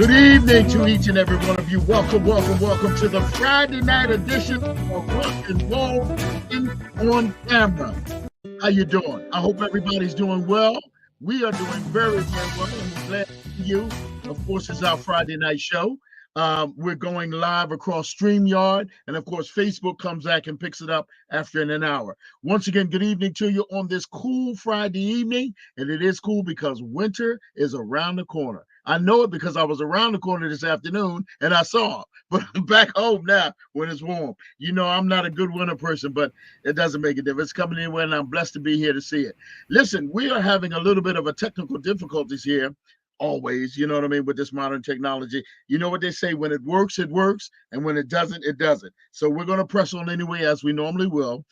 Good evening to each and every one of you. Welcome to the Friday night edition of Rock and Roll on Camera. How you doing? I hope everybody's doing well. We are doing very, very well. I'm glad to see you. Of course, it's our Friday night show. We're going live across StreamYard, and of course, Facebook comes back and picks it up after an hour. Once again, good evening to you on this cool Friday evening, and it is cool because winter is around the corner. I know it because I was around the corner this afternoon and I saw it, but I'm back home now when it's warm. You know, I'm not a good winter person, but it doesn't make a difference. It's coming anywhere, and I'm blessed to be here to see it. Listen, we are having a little bit of a technical difficulties here. Always, you know what I mean, with this modern technology. You know what they say, when it works, and when it doesn't, it doesn't. So we're going to press on anyway, as we normally will.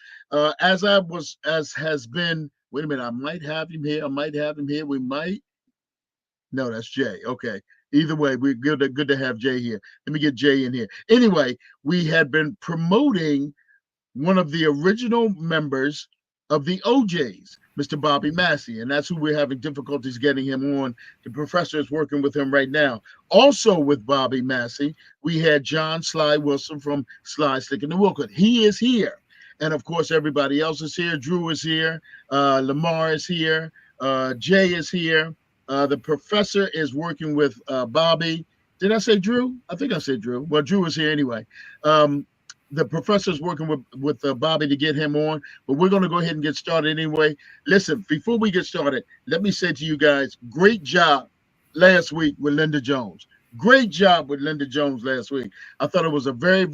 As has been, wait a minute, I might have him here. We might. No, that's Jay. Okay. Either way, we're good to have Jay here. Let me get Jay in here. Anyway, we had been promoting one of the original members of the OJs, Mr. Bobby Massey, and that's who we're having difficulties getting him on. The professor is working with him right now. Also with Bobby Massey, we had John Sly Wilson from Sly Stick and the Wilkut. He is here. And of course, everybody else is here. Drew is here. Lamar is here. Jay is here. The professor is working with Bobby. Did I say Drew? I think I said Drew. Well, Drew is here anyway. The professor is working with Bobby to get him on, but we're going to go ahead and get started anyway. Listen, before we get started, let me say to you guys, great job last week with Linda Jones. Great job with Linda Jones last week. I thought it was a very,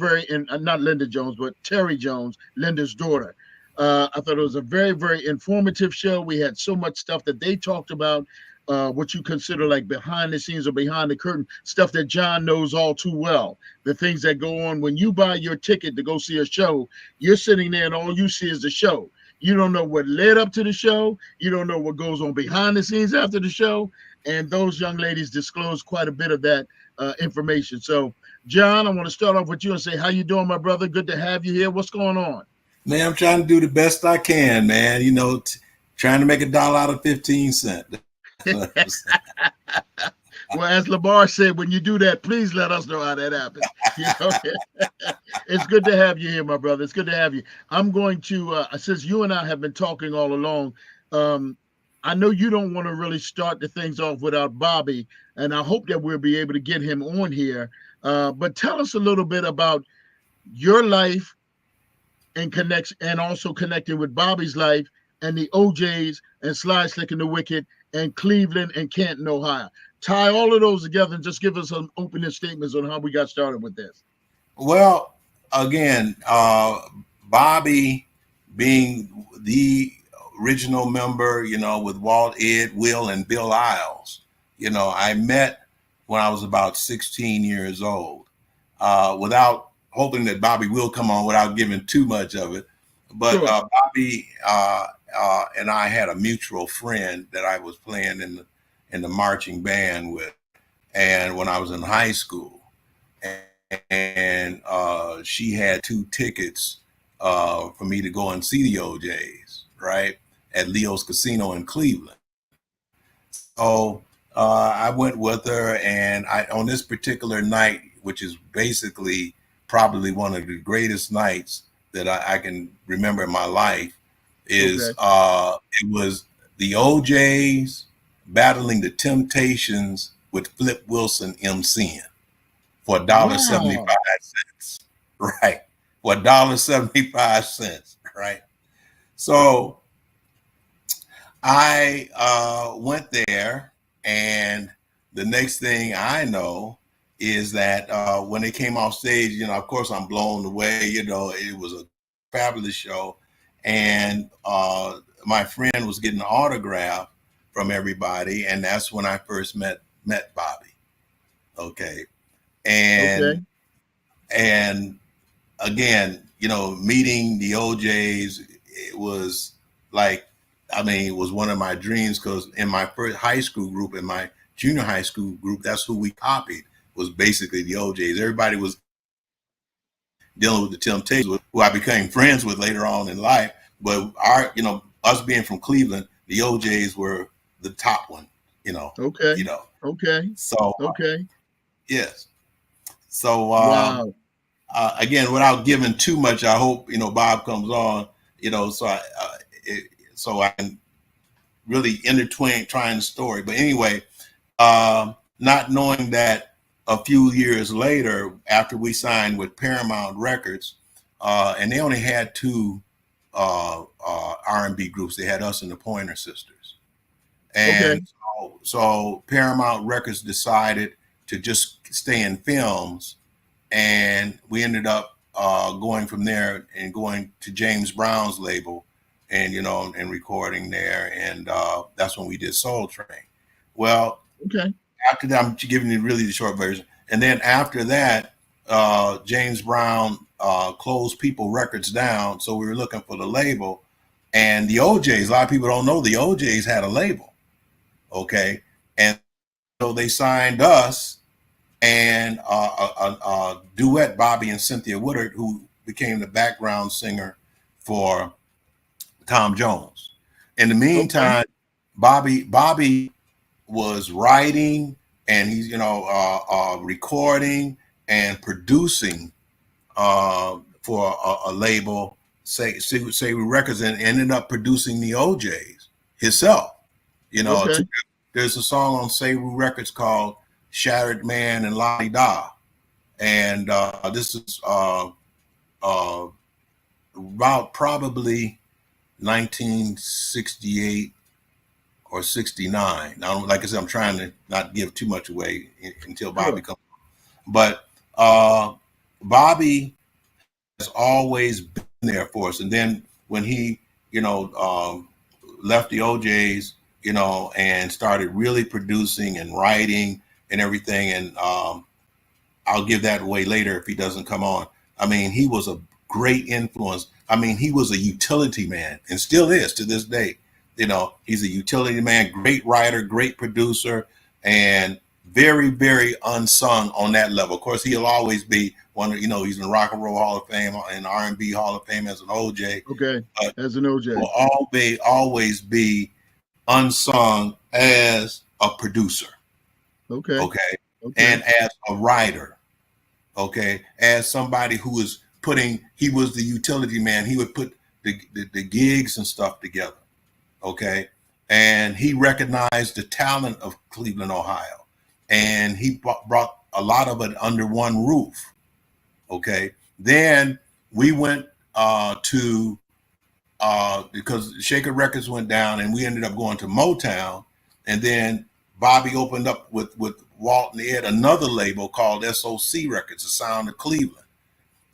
not Linda Jones, but Terry Jones, Linda's daughter. I thought it was a very, very informative show. We had so much stuff that they talked about. What you consider like behind the scenes or behind the curtain, stuff that John knows all too well. The things that go on when you buy your ticket to go see a show, you're sitting there and all you see is the show. You don't know what led up to the show. You don't know what goes on behind the scenes after the show. And those young ladies disclose quite a bit of that information. So, John, I want to start off with you and say, how you doing, my brother? Good to have you here. What's going on? Man, I'm trying to do the best I can, man. You know, trying to make $1 out of 15 cents. Well, as Lamar said, when you do that, please let us know how that happens. You know? It's good to have you here, my brother. It's good to have you. I'm going to, since you and I have been talking all along, I know you don't want to really start the things off without Bobby, and I hope that we'll be able to get him on here. But tell us a little bit about your life and also connecting with Bobby's life and the OJs and Sly Slick and the Wicked and Cleveland and Canton, Ohio. Tie all of those together and just give us some opening statements on how we got started with this. Well, again, Bobby being the original member, you know, with Walt, Ed, Will, and Bill Isles, you know, I met when I was about 16 years old, without hoping that Bobby will come on without giving too much of it. But sure. Bobby and I had a mutual friend that I was playing in the marching band with, and when I was in high school, and she had 2 tickets for me to go and see the OJs, right, at Leo's Casino in Cleveland. So I went with her, and on this particular night, which is basically probably one of the greatest nights that I can remember in my life, is okay. It was the OJs battling the Temptations with Flip Wilson emceeing for $1.75. Right. For $1.75. Right. So I went there, and the next thing I know is that when they came off stage, you know, of course I'm blown away. You know, it was a fabulous show. And my friend was getting an autograph from everybody, and that's when I first met Bobby. Okay. And again, you know, meeting the OJs, it was like, I mean, it was one of my dreams, because in my first high school group, in my junior high school group, that's who we copied, was basically the OJs. Everybody was dealing with the Temptations, who I became friends with later on in life. But us being from Cleveland, the OJs were the top one, you know. Okay. You know. Okay. So okay. Yes. So Wow. again, without giving too much, I hope Bob comes on. So so I can really intertwine trying the story. But anyway, not knowing that a few years later, after we signed with Paramount Records, and they only had two R&B groups. They had us and the Pointer Sisters, and so Paramount Records decided to just stay in films, and we ended up going from there and going to James Brown's label, and and recording there, and that's when we did Soul Train. Well, after that, I'm giving you really the short version, and then after that, James Brown closed People Records down, so we were looking for the label, and the OJs. A lot of people don't know the OJs had a label, okay, and so they signed us and a duet, Bobby and Cynthia Woodard, who became the background singer for Tom Jones. In the meantime, Bobby was writing, and he's recording and producing for a label, say Records, and ended up producing the OJs himself. There's a song on Sayru Records called Shattered Man and La Di Da, and this is about probably 1968 or 69. Now, like I said, I'm trying to not give too much away until Bobby comes. But Bobby has always been there for us. And then when he, left the OJs, and started really producing and writing and everything, and I'll give that away later if he doesn't come on. I mean, he was a great influence. I mean, he was a utility man and still is to this day. He's a utility man, great writer, great producer, and very, very unsung on that level. Of course, he'll always be one of, he's in the Rock and Roll Hall of Fame and R&B Hall of Fame as an OJ. Okay, as an OJ. Will always be unsung as a producer. Okay. And as a writer. Okay. As somebody who is he was the utility man. He would put the gigs and stuff together. Okay. And he recognized the talent of Cleveland, Ohio. And he brought a lot of it under one roof. Okay. Then we went to because Shaker Records went down, and we ended up going to Motown. And then Bobby opened up with Walt and Ed another label called SOC Records, The Sound of Cleveland.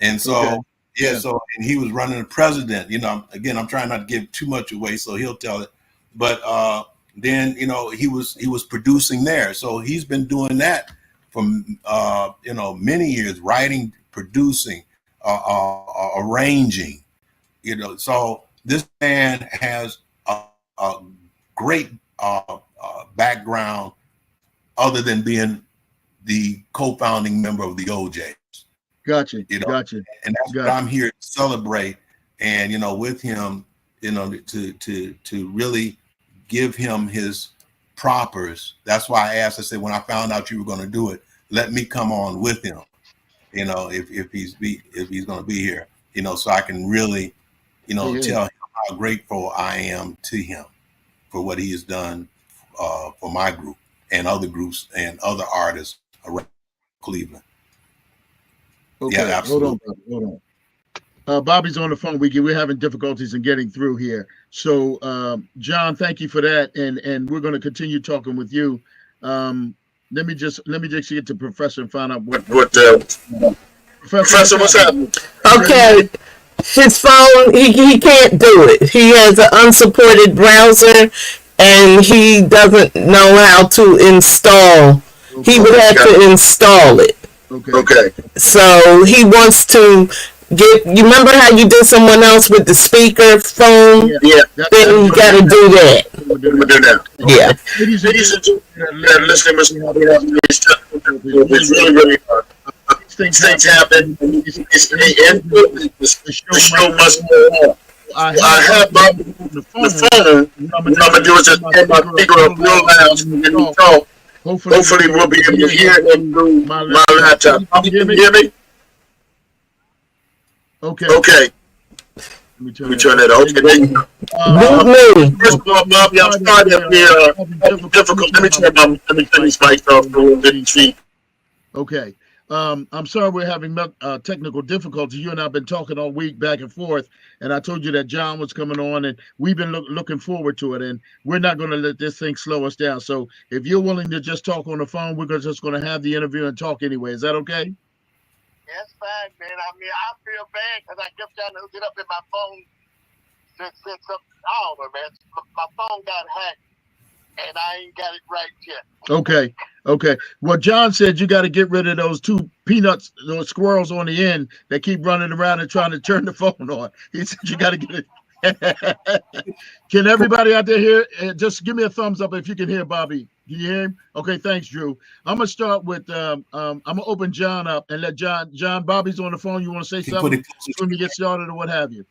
And so, so, and he was running the president. Again, I'm trying not to give too much away, so he'll tell it. But then, he was producing there. So he's been doing that for, many years, writing, producing, arranging, So this man has a great background other than being the co-founding member of the OJs. Gotcha. Gotcha. And that's what I'm here to celebrate, and with him, to really give him his propers. That's why I asked. I said, when I found out you were going to do it, let me come on with him. If he's going to be here, so I can really, tell him how grateful I am to him for what he has done for my group and other groups and other artists around Cleveland. Okay, yeah, hold on. Bobby's on the phone. We're having difficulties in getting through here. So, John, thank you for that, and we're going to continue talking with you. Let me just get to Professor and find out what Professor, what's happening? Okay, his phone, he can't do it. He has an unsupported browser, and he doesn't know how to install. Okay. He would have to install it. Okay. So he wants to get. You remember how you did someone else with the speaker phone? Yeah. Then you got to do that. We'll do that. Yeah. Ladies and gentlemen, it's really hard. Things happen. The show must go on. I have the phone. What I'm gonna do is just have my speaker up real loud and talk. Hopefully we'll be able to hear him through my my laptop. Can you Hear me? Okay. Okay. Let me Let me turn that off. Boot First of all, Bobby, I'm sorry that we're having difficult. Let me turn these mics off so we can see. Okay. I'm sorry we're having technical difficulties. You and I have been talking all week back and forth, and I told you that John was coming on, and we've been looking forward to it, and we're not going to let this thing slow us down. So if you're willing to just talk on the phone, we're just going to have the interview and talk anyway. Is that okay? That's fine, man. I mean, I feel bad because I kept trying to hook it up in my phone since I don't know, man. My phone got hacked, and I ain't got it right yet. Okay. Well, John said you got to get rid of those two peanuts, those squirrels on the end that keep running around and trying to turn the phone on. He said you got to get it. Can everybody out there hear? Just give me a thumbs up if you can hear Bobby. Can you hear him? Okay, thanks, Drew. I'm gonna start with I'm gonna open John up and let John. Bobby's on the phone. You want to say something when we get started or what have you?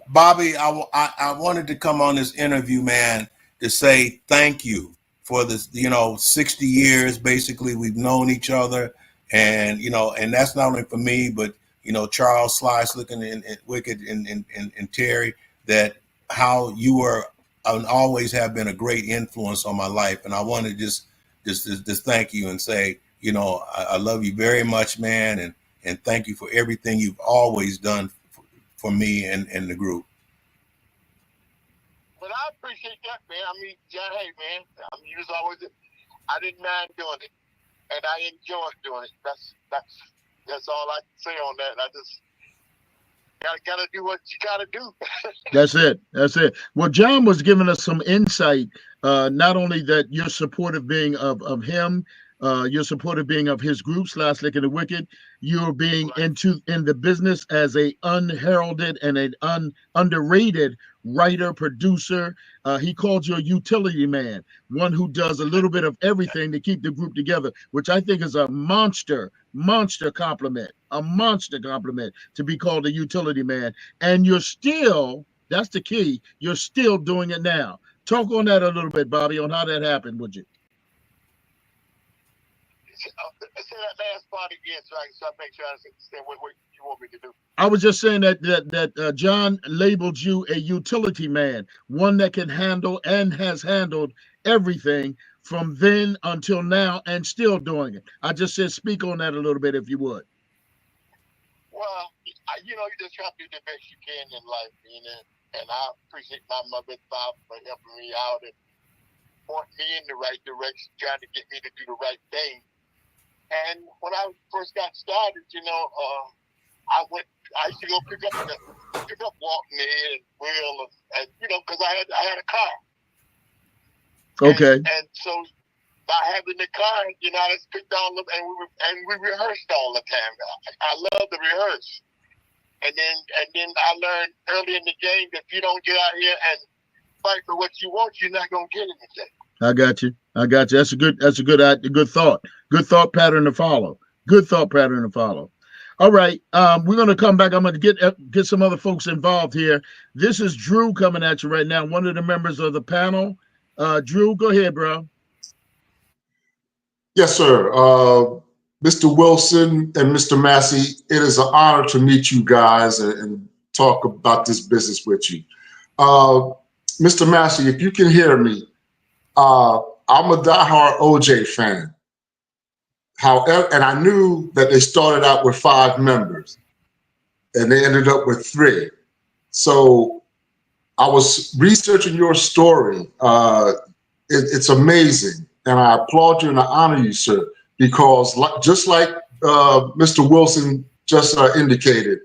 Bobby, I wanted to come on this interview, man, to say thank you for this, 60 years, basically, we've known each other. And, and that's not only for me, but, Charles, Sly, Slicken, and Wicked, and Terry, that how you were and always have been a great influence on my life. And I want to just thank you and say, I love you very much, man. And thank you for everything you've always done for me and the group. But I appreciate that, man. I mean, John, hey, man, you was always, I didn't mind doing it, and I enjoyed doing it. That's all I can say on that. I just gotta do what you gotta do. That's it. Well, John was giving us some insight, not only that you're supportive being of him, you're supportive being of his group, Sly Slick and the Wicked. You're being in the business as a unheralded and an underrated writer, producer. He called you a utility man, one who does a little bit of everything to keep the group together, which I think is a monster compliment, to be called a utility man. And you're still, that's the key, you're still doing it now. Talk on that a little bit, Bobby, on how that happened, would you? Say that last part again, so I make sure I understand what you want me to do. I was just saying that John labeled you a utility man, one that can handle and has handled everything from then until now and still doing it. I just said speak on that a little bit if you would. Well, you just try to do the best you can in life, and I appreciate my mother and father for helping me out and pointing me in the right direction, trying to get me to do the right thing. And when I first got started, I used to go pick up Walton and Will, and because I had a car. Okay. And so by having the car, I just picked all of, and we rehearsed all the time. I love to rehearse. And then I learned early in the game that if you don't get out here and fight for what you want, you're not gonna get anything. I got you. That's a good thought. Good thought pattern to follow. All right. We're gonna come back. I'm gonna get some other folks involved here. This is Drew coming at you right now, one of the members of the panel. Drew, go ahead, bro. Yes, sir. Mr. Wilson and Mr. Massey, it is an honor to meet you guys and talk about this business with you. Mr. Massey, if you can hear me, I'm a diehard OJ fan. However, and I knew that they started out with 5 members and they ended up with 3. So I was researching your story. It's amazing. And I applaud you and I honor you, sir, because just like Mr. Wilson just indicated,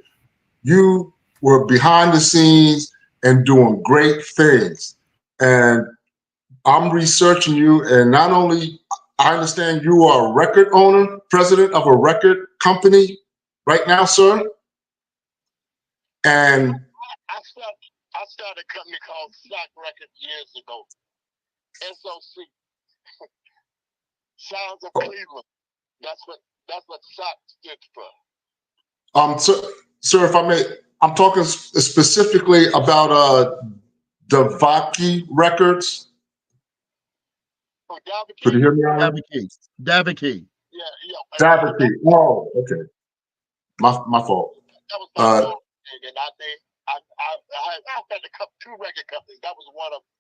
you were behind the scenes and doing great things. And I'm researching you, and not only, I understand you are a record owner, president of a record company right now, sir. And I started a company called Sock Records years ago. SOC. Sounds of Cleveland. That's what Sock stood for. Sir, if I may, I'm talking specifically about Davaki Records. Oh, Could you Daviki? hear me? Alan? Daviki. Yeah. Davaki. Oh, okay. My fault. That was my fault. And I had two record companies. That was one of them.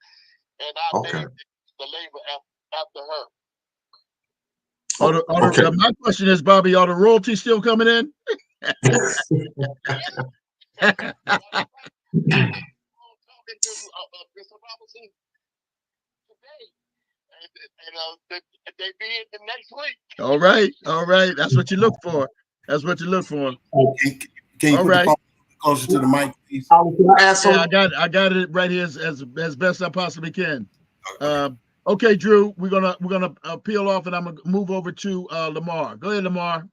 And I named the label after her. Okay. My question is, Bobby, are the royalties still coming in? Talking to Mr. Robinson today, and they be in the next week. All right. That's what you look for. Can you put the phone closer to the mic, please? Yeah, I got it right here as best I possibly can. Okay, Drew, we're gonna peel off, and I'm gonna move over to Lamar. Go ahead, Lamar.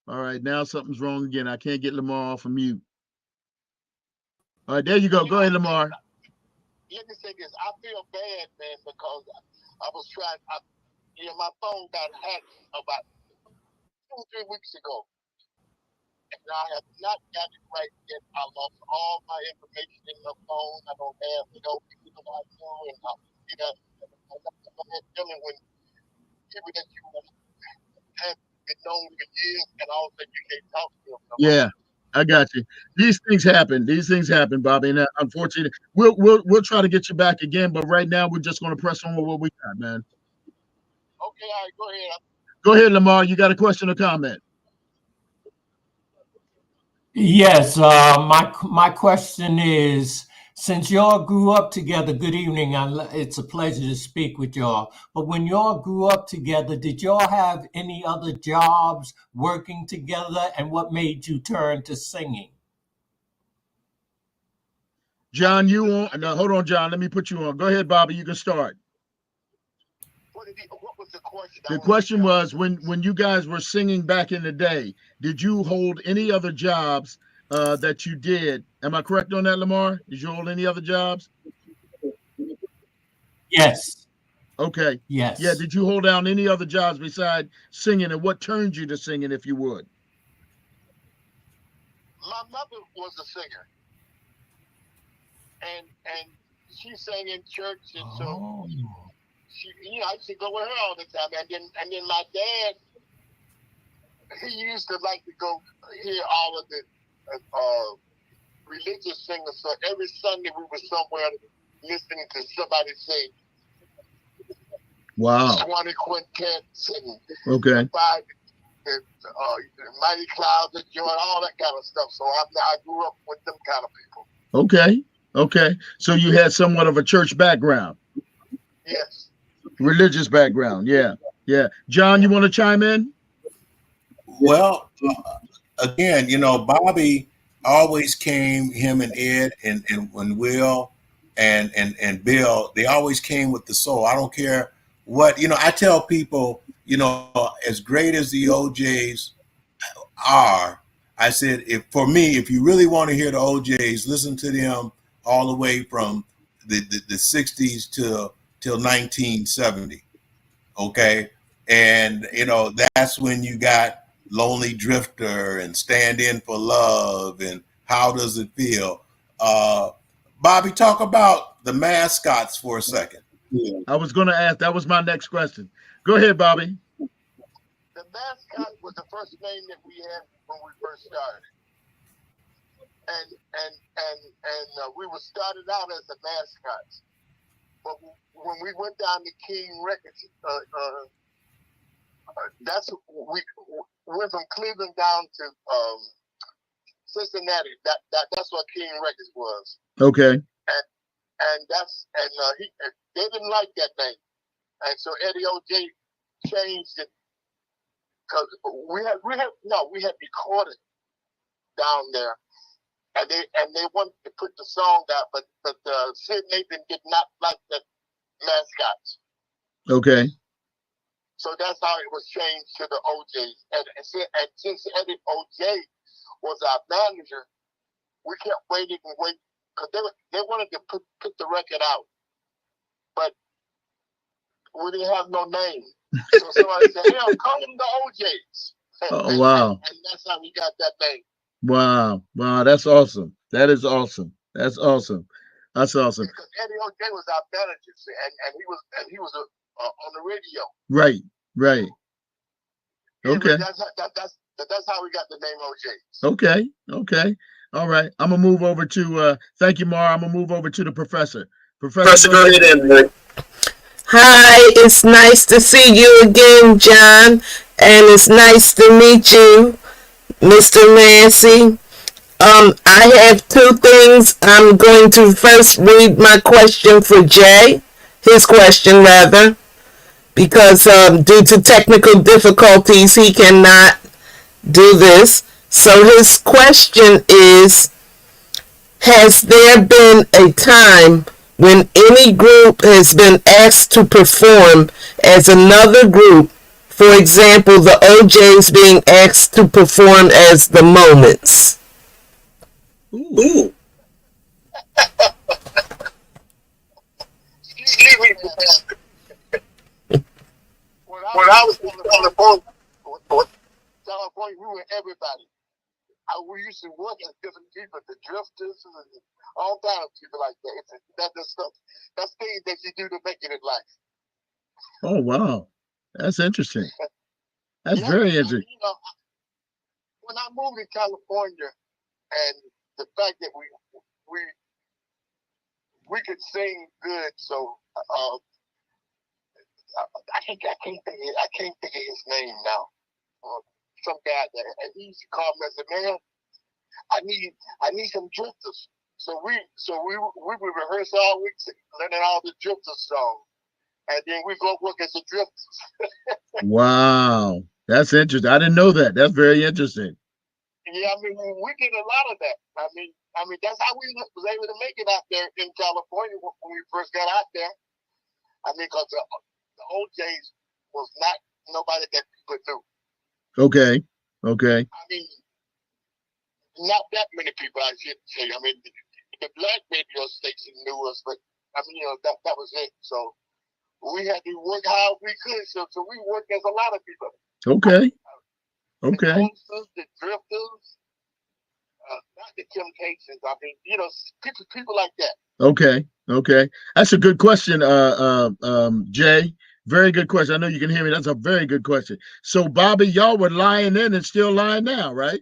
All right, now something's wrong again. I can't get Lamar off of mute. All right, there you go. Go ahead, Lamar. Let me say this. I feel bad, man, because I was trying. My phone got hacked about 2-3 weeks ago, and I have not got it right yet. I lost all my information in the phone. I don't have people I know, and I'm dealing with people that you have been known for years, and all of a sudden you can't talk to them. Yeah, I got you. These things happen, Bobby. And unfortunately, we'll try to get you back again. But right now, we're just going to press on with what we got, man. Okay, all right, go ahead. Go ahead, Lamar. You got a question or comment? Yes. My question is, since y'all grew up together, good evening. It's a pleasure to speak with y'all. But when y'all grew up together, did y'all have any other jobs working together? And what made you turn to singing? John, you on? No, hold on, John. Let me put you on. Go ahead, Bobby. You can start. What was the question? The question was, when you guys were singing back in the day, did you hold any other jobs that you did? Am I correct on that, Lamar? Did you hold any other jobs? Yes. Okay. Yes. Yeah. Did you hold down any other jobs besides singing, and what turned you to singing, if you would? My mother was a singer, and she sang in church, and so she, I used to go with her all the time. And then my dad, he used to like to go hear all of the religious singers. So every Sunday we were somewhere listening to somebody sing. Wow. 20 quintets and okay. The Mighty Clouds of Joy, all that kind of stuff. So I grew up with them kind of people. Okay. So you had somewhat of a church background. Yes. Religious background. Yeah. John, you want to chime in? Well, again, Bobby always came, him and Ed and Will and Bill, they always came with the soul. I don't care what, I tell people, as great as the OJs are, I said, if you really want to hear the OJs, listen to them all the way from the 60s till 1970. Okay. And, that's when you got Lonely Drifter and Stand In for Love and How Does It Feel? Bobby, talk about the mascots for a second. Yeah. I was going to ask, that was my next question. Go ahead, Bobby. The mascot was the first name that we had when we first started. And we were started out as the mascots. But when we went down to King Records, we went from Cleveland down to Cincinnati. That's what King Records was. Okay. And they didn't like that name, and so Eddie OJ changed it because we had recorded down there, and they wanted to put the song out, but Sid Nathan did not like the mascots. Okay. So that's how it was changed to the OJs. And since Eddie OJ was our manager, we kept waiting because they wanted to put the record out, but we didn't have no name. So somebody said, "Hey, call them the OJs." Oh, wow. And that's how we got that name. Wow. Wow. That's awesome. That is awesome. That's awesome. That's awesome. Because Eddie O'J was our manager, see, and he was on the radio. Right. Right. Anyway, Okay. that's how we got the name OJ's. Okay. Okay. All right. I'm gonna move over to thank you, Mara. I'm gonna move over to the professor. Professor, Professor, go go ahead. ahead and Hi, it's nice to see you again, John, and it's nice to meet you, Mr. Massey. I have two things. I'm going to first read my question for Jay, his question rather, because due to technical difficulties, he cannot do this. So his question is, has there been a time when any group has been asked to perform as another group, for example, the OJs being asked to perform as the Moments? Ooh. When I was on the phone with California, we were everybody. We used to work as different people, the drifters, and all kinds of people like that. That's stuff. That's things that you do to make it in life. Oh wow. That's interesting. That's Yeah, very interesting. you know, when I moved to California, and the fact that we could sing good, so I can't think of his name now. Some guy that he used to call me and said, "Man, I need some drifters." So we would rehearse all week, learning all the drifters songs, and then we go work as the drifters. Wow. That's interesting. I didn't know that. That's very interesting. Yeah, I mean, we did a lot of that. I mean, that's how we was able to make it out there in California when we first got out there. I mean, because the OJs was not nobody that people knew. Okay. Okay. I mean, not that many people, I should say. I mean, the black radio station knew us, but I mean, that was it. So we had to work how we could. So we worked as a lot of people. Okay. The Okay. Coasters, the Drifters, not the Temptations. I mean, people like that. Okay. Okay. That's a good question, Jay. Very good question. I know you can hear me. That's a very good question. So, Bobby, y'all were lying in and still lying now, right?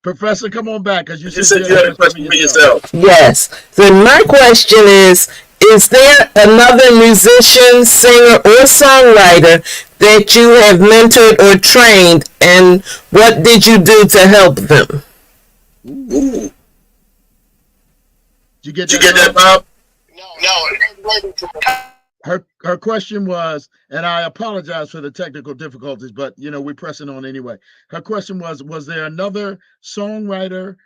Professor, come on back because you you said said you you had had a a question question for for yourself. yourself. Yes. Then my question is there another musician, singer, or songwriter that you have mentored or trained, and what did you do to help them? Ooh. Did you get Did you that, get that, Bob? Bob? No. Her question was, and I apologize for the technical difficulties, but we're pressing on anyway. Her question was there another songwriter,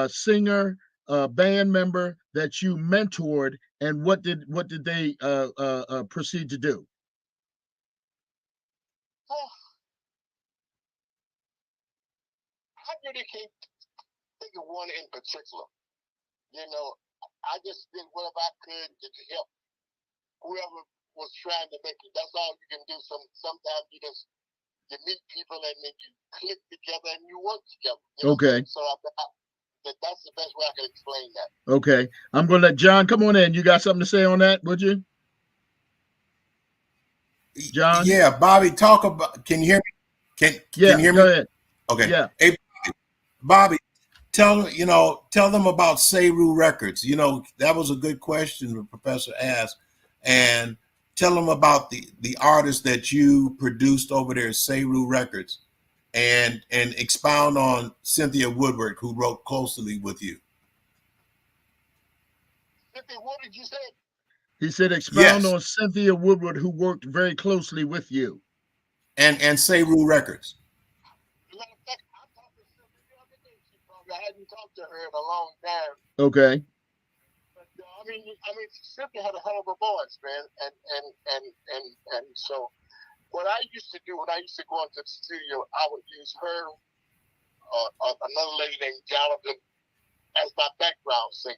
singer, band member that you mentored, and what did they proceed to do? I really can't think of one in particular. I just did whatever I could to help whoever was trying to make it. That's all you can do. Sometimes you meet people and then you click together and you work together. Okay. So that's the best way I can explain that. Okay. I'm going to let John come on in. You got something to say on that, would you? John? Yeah, Bobby, talk about. Can you hear me? Can you hear me? Go ahead. Okay. Yeah. Hey, Bobby, tell them about Seru Records. That was a good question the professor asked, and tell them about the artists that you produced over there at Seru Records, and expound on Cynthia Woodward, who wrote closely with you. Cynthia, what did you say? He said expound Yes. on Cynthia Woodward, who worked very closely with you. And Seru Records. I hadn't talked to her in a long time. Okay. But I mean, Cynthia had a hell of a voice, man, and so what I used to do when I used to go into the studio, I would use her, another lady named Jonathan, as my background singer.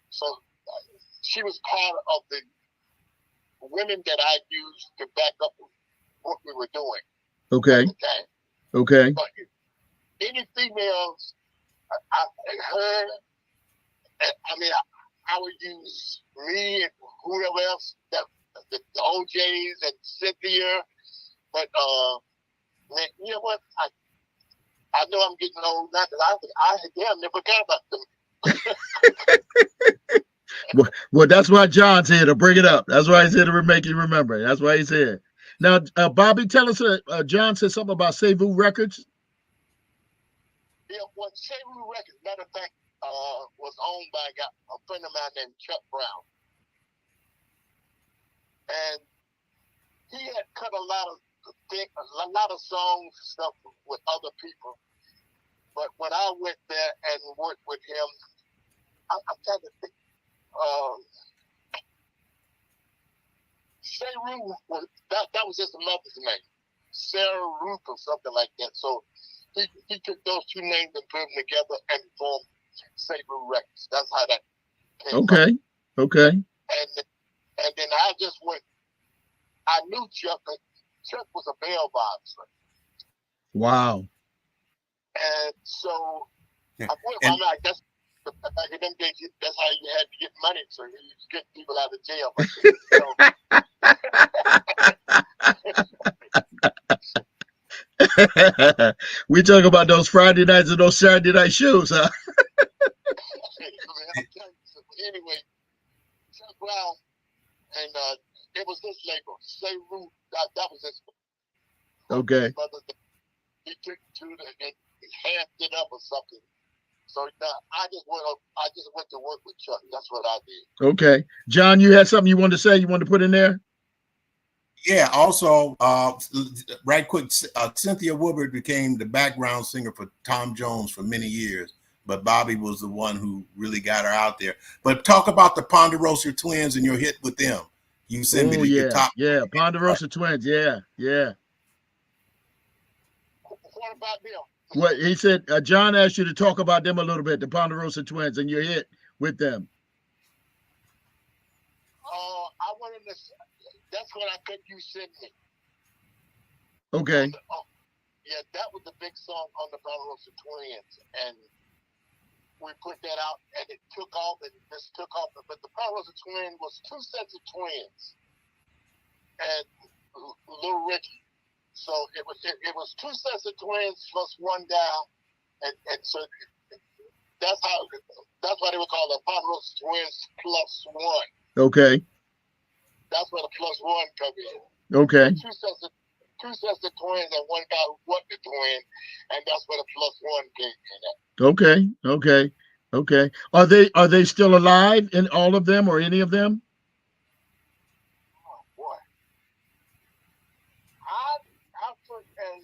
So she was part of the women that I used to back up what we were doing. Okay. At the time. Okay. But any females, her, I mean, I would use me and whoever else, the OJs and Cynthia. But man, you know what? I know I'm getting old now because I damn never forgot about them. Well, that's why John's here to bring it up. That's why he's here to make you remember. That's why he's here. Now, Bobby, tell us. John said something about Sevu Records. Yeah, well, Sevu Records, matter of fact, was owned by a friend of mine named Chuck Brown, and he had cut a lot of songs and stuff with other people. But when I went there and worked with him, I'm trying to think. Seru, that was just a mother's name, Sarah Ruth or something like that. So he took those two names and put them together and formed Seru Records. That's how that came Okay. From. Okay. And then I just went. I knew Chuck. Chuck was a bail bondsman. Wow. And so yeah. I mean, I guess back in them days, that's how you had to get money. So you used to get people out of jail. We talk about those Friday nights and those Saturday night shows, huh? Anyway, Chuck Brown, and it was his label. Seru, that was his. Okay. He took two and halved it up or something. So I just went to work with Chuck. That's what I did. Okay, John, you had something you wanted to say? You wanted to put in there? Yeah. Also, right quick, Cynthia Woodward became the background singer for Tom Jones for many years, but Bobby was the one who really got her out there. But talk about the Ponderosa Twins and your hit with them. You sent me the top. Yeah, Ponderosa Twins. Yeah. What about them? What he said, John asked you to talk about them a little bit, the Ponderosa Twins, and your hit with them. I wanted to. That's what I think you sent me. Okay. Yeah, that was the big song on the Ponderosa Twins, and we put that out, and it took off, and this took off. But the Ponderosa Twin was two sets of twins, and Little Ricky. So it was two sets of twins plus one down, and so that's why they were called the Ponderosa Twins plus one. Okay. That's where the plus one comes in. Okay. Two sets of twins and one guy who wasn't a twin, and that's where the plus one came in. Okay. Are they still alive in all of them or any of them? Oh boy. And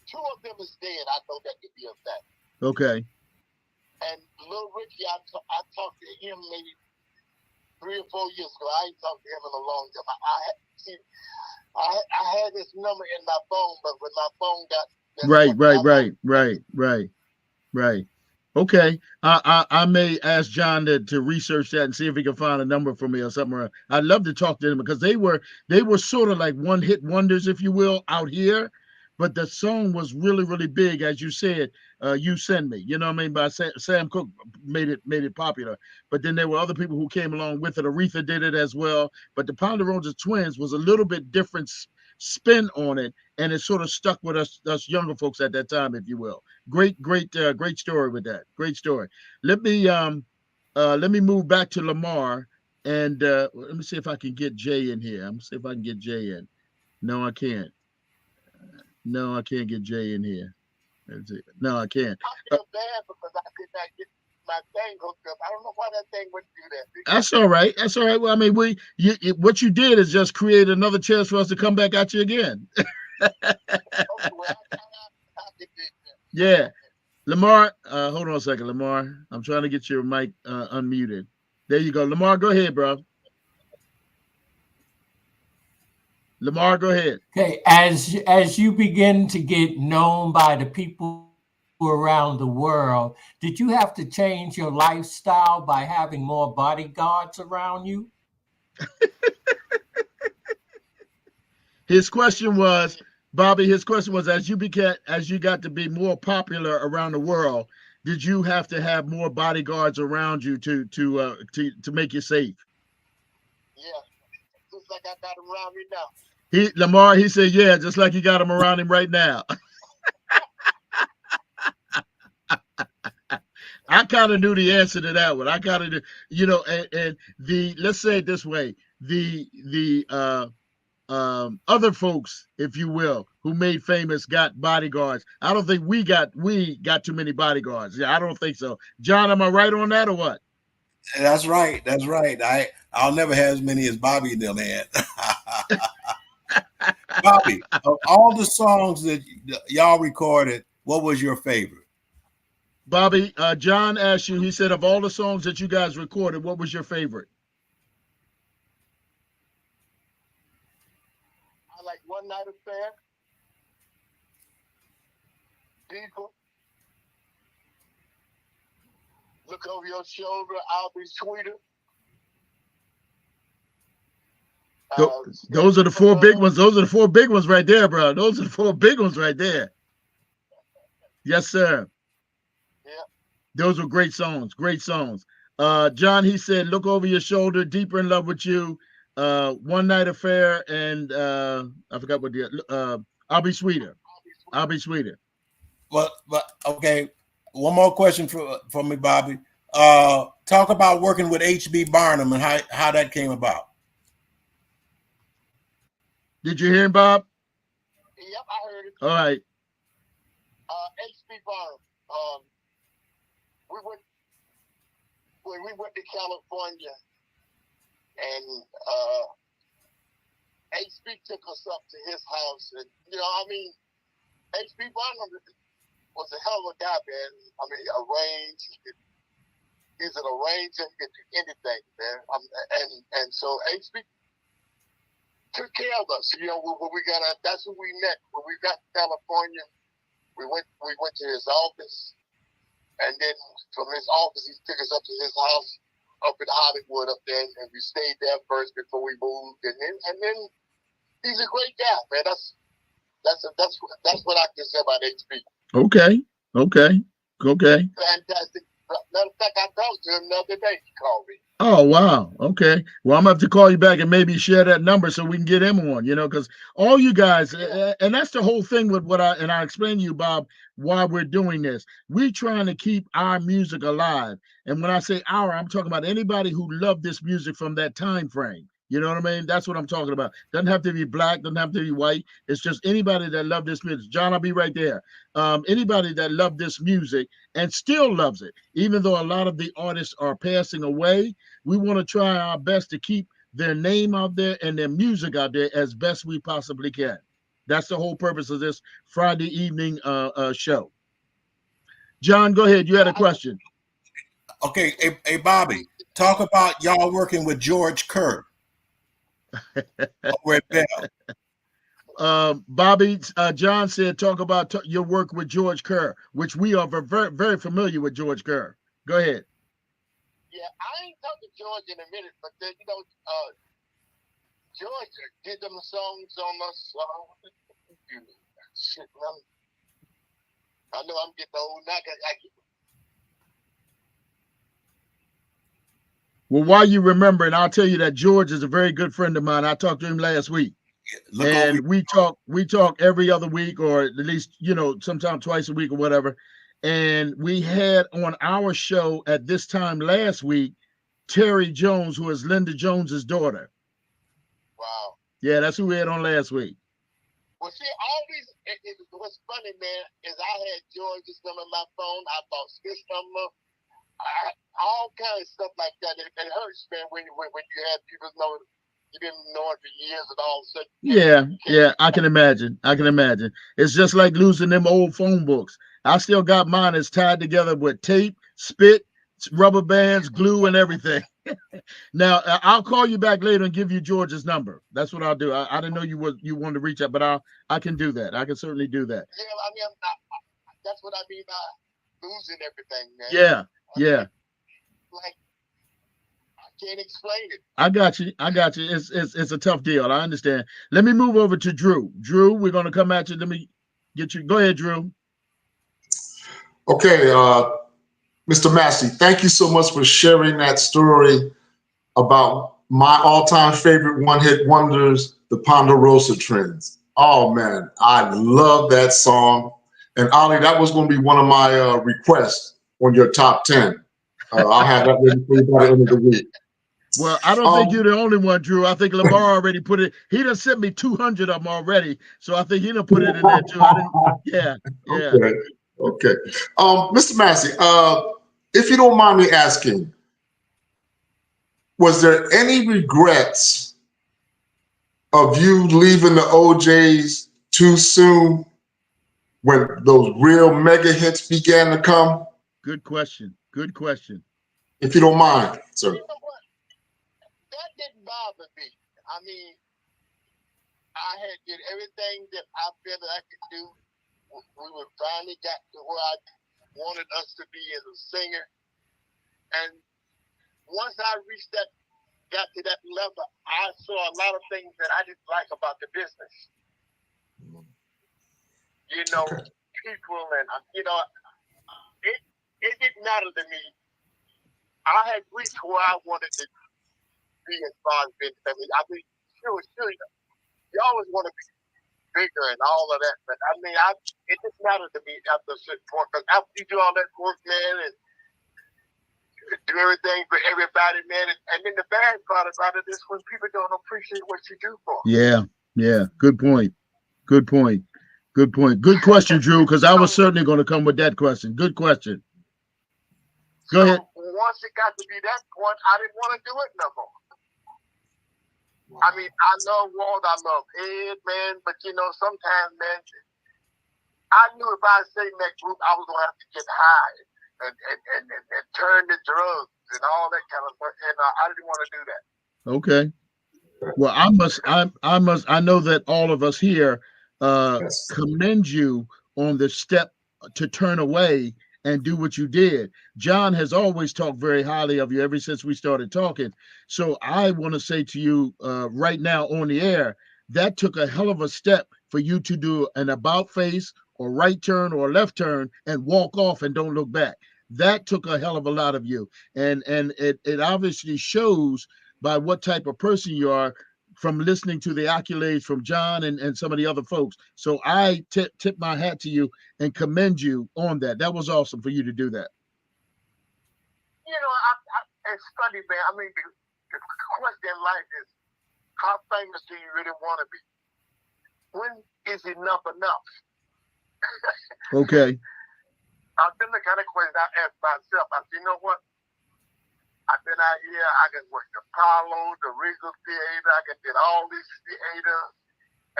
two of them is dead. I know that to be a fact. Okay. And Little Ricky, I talked to him maybe 3 or 4 years ago. I ain't talked to him in a long time. I had his number in my phone, but when my phone got right. Okay. I may ask John to research that and see if he can find a number for me or something. I'd love to talk to them because they were sort of like one hit wonders, if you will, out here. But the song was really, really big, as you said. You Send Me, you know what I mean? By Sam Cooke made it popular. But then there were other people who came along with it. Aretha did it as well. But the Ponderosa Twins was a little bit different spin on it, and it sort of stuck with us younger folks at that time, if you will. Great story with that. Great story. Let me move back to Lamar, and let me see if I can get Jay in here. I'm gonna see if I can get Jay in. No, I can't. No, I can't get Jay in here. No, I can't. I feel bad because I could not get my thing hooked up. I don't know why that thing wouldn't do that. That's all right. Well, I mean, what you did is just create another chance for us to come back at you again. Yeah. Lamar, hold on a second, Lamar. I'm trying to get your mic unmuted. There you go. Lamar, go ahead, bro. Lamar, go ahead. Okay, as you begin to get known by the people around the world, did you have to change your lifestyle by having more bodyguards around you? His question was, Bobby. His question was, as you got to be more popular around the world, did you have to have more bodyguards around you to make you safe? Yeah, just like I got him around me now. Lamar, he said, yeah, just like you got him around him right now. I kind of knew the answer to that one. I kind of knew, and the let's say it this way, the other folks, if you will, who made famous got bodyguards. I don't think we got too many bodyguards. Yeah, I don't think so. John, am I right on that or what? That's right. That's right. I'll never have as many as Bobby and them had. Bobby, of all the songs that y'all recorded, what was your favorite? Bobby, John asked you, he said, of all the songs that you guys recorded, what was your favorite? I like One Night Affair, Deeper, Look Over Your Shoulder, I'll Be Sweeter. Those are the four big ones. Those are the four big ones right there, bro. Those are the four big ones right there. Yes, sir. Yeah. Those were great songs. Great songs. John, he said, Look Over Your Shoulder, Deeper in Love with You, One Night Affair, and I forgot what the I'll Be Sweeter. I'll Be Sweeter. But okay, one more question for me, Bobby. Talk about working with H.B. Barnum and how that came about. Did you hear him, Bob? Yep, I heard it. All right. H.B. Barnum. We went to California, and H.B. took us up to his house, and H.B. Barnum was a hell of a guy, man. I mean, he's an arranger, he could do anything, man. And so H.B. took care of us. When that's when we met. When we got to California, we went to his office, and then from his office he took us up to his house up in Hollywood up there, and we stayed there first before we moved, and then he's a great guy, man. That's what I can say about HB. Okay. Fantastic. Matter of fact, I talked to him the other day. He called me. Oh, wow. Okay. Well, I'm going to have to call you back and maybe share that number so we can get him on, because all you guys, and that's the whole thing with I explained to you, Bob, why we're doing this. We're trying to keep our music alive. And when I say our, I'm talking about anybody who loved this music from that time frame. You know what I mean? That's what I'm talking about. Doesn't have to be black, doesn't have to be white. It's just anybody that loved this music. John, I'll be right there. Anybody that loved this music and still loves it, even though a lot of the artists are passing away, we want to try our best to keep their name out there and their music out there as best we possibly can. That's the whole purpose of this Friday evening show. John, go ahead. You had a question. Okay. Hey, Bobby, talk about y'all working with George Kerr. Over at Bell. Bobby, John said, talk about your work with George Kerr, which we are very, very familiar with George Kerr. Go ahead. Yeah, I ain't talked to George in a minute, but then, George did them songs on us. Shit, man. I know I'm getting old now. Well, while you remember, and I'll tell you that George is a very good friend of mine. I talked to him last week. And we talk every other week, or at least, sometime twice a week or whatever. And we had on our show at this time last week, Terry Jones, who is Linda Jones's daughter. Wow. Yeah, that's who we had on last week. Well, see, all these, what's funny, man, is I had George's number on my phone. I bought his number. All kinds of stuff like that. It hurts, man, when you have people know you didn't know it for years and all of a sudden. Yeah, I can imagine. It's just like losing them old phone books. I still got mine. It's tied together with tape, spit, rubber bands, glue, and everything. Now, I'll call you back later and give you George's number. That's what I'll do. I didn't know you wanted to reach out, but I can do that. I can certainly do that. Yeah, I mean, that's what I mean by losing everything, man. Yeah. Like, I can't explain it. I got you. I got you. It's a tough deal. I understand. Let me move over to Drew. Drew, we're gonna come at you. Let me get you. Go ahead, Drew. Okay, Mr. Massey, thank you so much for sharing that story about my all-time favorite one-hit wonders, the Ponderosa Trends. Oh man, I love that song. And Ali, that was going to be one of my requests on your top 10. I'll have that ready for you by the end of the week. Well, I don't think you're the only one, Drew. I think Lamar already put it. He done sent me 200 of them already, so I think he done put it in there too. Yeah. Okay. Mr. Massey, if you don't mind me asking, was there any regrets of you leaving the OJs too soon when those real mega hits began to come? Good question. Good question. If you don't mind, sir. You know what? That didn't bother me. I mean, I had did everything that I felt that I could do. We were finally got to where I wanted us to be as a singer. And once I reached that, got to that level, I saw a lot of things that I didn't like about the business. You know, people and, you know, it didn't matter to me. I had reached where I wanted to be as far as business. I mean, sure, you always want to be bigger and all of that, but I mean, it just mattered to me after a certain point, because after you do all that work, man, and do everything for everybody, man, and then the bad part about it is when people don't appreciate what you do for them. Yeah. Good point. Good question, Drew, because I was certainly going to come with that question. Good question. Go ahead. Once it got to be that point, I didn't want to do it no more. I mean, I love Walt, I love Ed, man, but you know, sometimes, man, I knew if I stayed in that group, I was gonna have to get high and turn to drugs and all that kind of stuff, and I didn't want to do that. Okay. Well, I know that all of us here commend you on the step to turn away and do what you did. John has always talked very highly of you ever since we started talking. So I want to say to you right now on the air, that took a hell of a step for you to do an about face or right turn or left turn and walk off and don't look back. That took a hell of a lot of you. And it obviously shows by what type of person you are from listening to the accolades from John and some of the other folks. So I tip my hat to you and commend you on that. That was awesome for you to do that. You know, it's funny, man. I mean, the question in life is, how famous do you really want to be? When is enough enough? Okay. I've been the kind of question I ask myself. I said, you know what? I've been out here. I can work the Apollo, the Regal Theater. I can get all these theaters,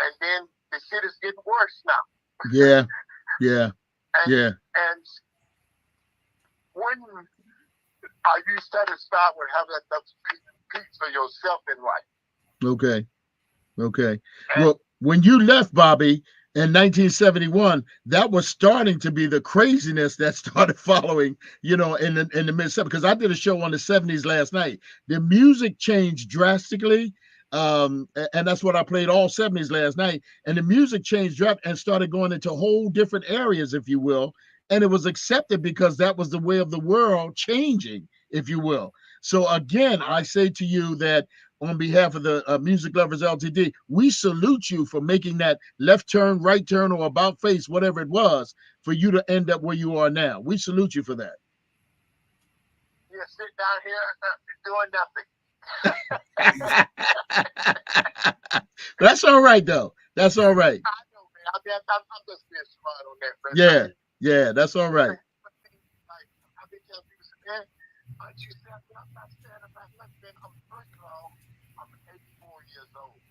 and then the shit is getting worse now. Yeah. And when are you satisfied with having enough peace for yourself in life? Okay. Well, when you left, Bobby, in 1971, that was starting to be the craziness that started following, you know, in the mid-70s. Because I did a show on the 70s last night. The music changed drastically. And that's what I played all 70s last night. And the music changed and started going into whole different areas, if you will. And it was accepted because that was the way of the world changing, if you will. So again, I say to you that on behalf of the Music Lovers LTD, we salute you for making that left turn, right turn, or about face, whatever it was, for you to end up where you are now. We salute you for that. You sit down here doing nothing. That's all right, though. That's all right. I know, man. I'm just being smart on that, man. Yeah, that's all right. I've been telling people, man, aren't you sad about nothing? First of all, I'm 84 years old.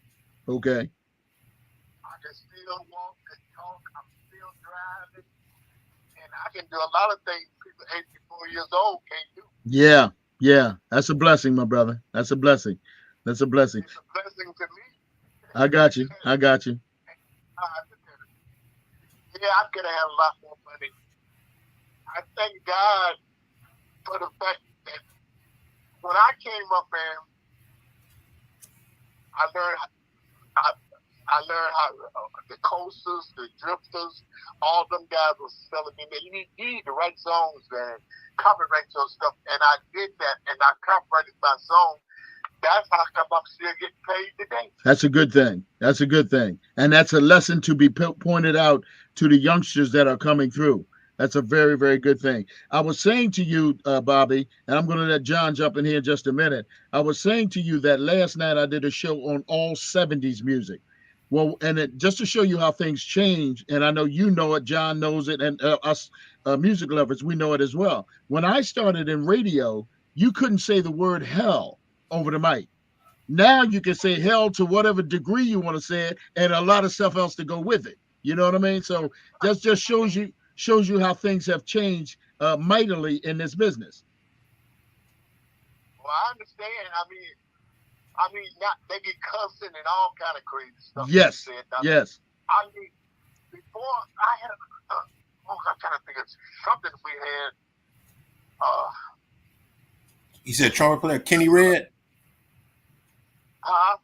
Okay. I can still walk and talk. I'm still driving. And I can do a lot of things people 84 years old can't do. Yeah. That's a blessing, my brother. That's a blessing. It's a blessing to me. I got you. Yeah, I'm going to have a lot more money. I thank God for the fact that when I came up, man, I learned how the coasters, the drifters, all them guys was telling me, man, you need to write songs, man, copyright your stuff, and I did that, and I copyrighted my song. That's how come I'm still getting paid today. That's a good thing. That's a good thing, and that's a lesson to be pointed out to the youngsters that are coming through. That's a very, very good thing. I was saying to you, Bobby, and I'm going to let John jump in here in just a minute. I was saying to you that last night I did a show on all 70s music. Well, and just to show you how things change, and I know you know it, John knows it, and us music lovers, we know it as well. When I started in radio, you couldn't say the word hell over the mic. Now you can say hell to whatever degree you want to say it, and a lot of stuff else to go with it. You know what I mean? So that just shows you how things have changed mightily in this business. Well, I understand. I mean, not they get cussing and all kind of crazy stuff. Yes, yes. I mean, before I had, I'm trying to think of something we had. You said trumpet player Kenny Red. Huh?